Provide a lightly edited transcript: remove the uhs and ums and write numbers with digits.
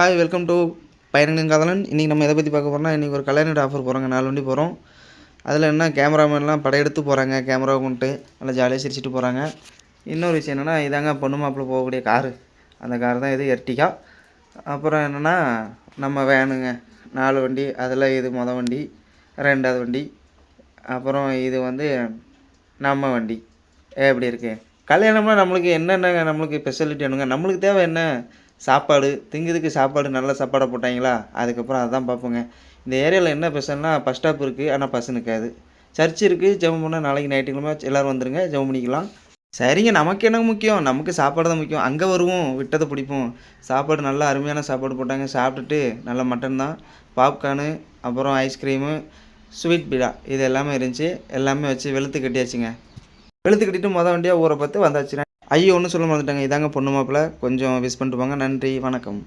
Hi welcome to பயணங்களின் காதலன். இன்றைக்கி நம்ம எதை பற்றி பார்க்க போகிறோம்னா, இன்றைக்கி ஒரு கல்யாண ஆஃபர் போகிறாங்க. 4 வண்டி போகிறோம். அதில் என்ன கேமராமேன்லாம் படையெடுத்து போகிறாங்க. கேமராவை கொண்டுட்டு நல்லா ஜாலியாக சிரிச்சிட்டு போகிறாங்க. இன்னொரு விஷயம் என்னென்னா, இதாங்க பொண்ணு மாப்பிள்ளை போகக்கூடிய காரு. அந்த கார் தான் இது எர்டிகா. அப்புறம் என்னென்னா, நம்ம வேனுங்க 4 வண்டி. அதில் இது மொதல் வண்டி, 2வது வண்டி, அப்புறம் இது வந்து நம்ம வண்டி. எப்படி இருக்குது கல்யாணம்னா? நம்மளுக்கு என்னென்ன நம்மளுக்கு ஸ்பெஷாலிட்டி வேணுங்க? நம்மளுக்கு தேவை என்ன? சாப்பாடு, திங்கிறதுக்கு சாப்பாடு, நல்ல சாப்பாடாக போட்டாங்களா, அதுக்கப்புறம் அதான் பார்ப்போங்க. இந்த ஏரியாவில் என்ன ஸ்பெஷல்னா, பஸ் ஸ்டாப் இருக்குது, ஆனால் பஸ் நிற்காது. சர்ச் இருக்குது, ஜெபம் பண்ணால் நாளைக்கு ஞாயிற்றுக்கிழமை எல்லோரும் வந்துடுங்க, ஜெபம் பண்ணிக்கலாம். சரிங்க, நமக்கு என்ன முக்கியம்? நமக்கு சாப்பாடு தான் முக்கியம். அங்கே வருவோம், விட்டதை பிடிப்போம். சாப்பாடு நல்லா அருமையான சாப்பாடு போட்டாங்க. சாப்பிட்டுட்டு நல்ல மட்டன் தான், பாப்கார்னு, அப்புறம் ஐஸ்கிரீமு, ஸ்வீட் பீடா, இது எல்லாமே இருந்துச்சு. எல்லாமே வச்சு வெளுத்து கட்டியாச்சுங்க. வெளுத்து கட்டிட்டு மொதல் வண்டியாக ஊரை பார்த்து வந்தாச்சுங்க. ஐயோ ஒன்றும் சொல்ல மறந்துட்டாங்க. இதாங்க பொண்ணு மாப்பிள்ளை. கொஞ்சம் விஷ் பண்ணிட்டு போங்க. நன்றி, வணக்கம்.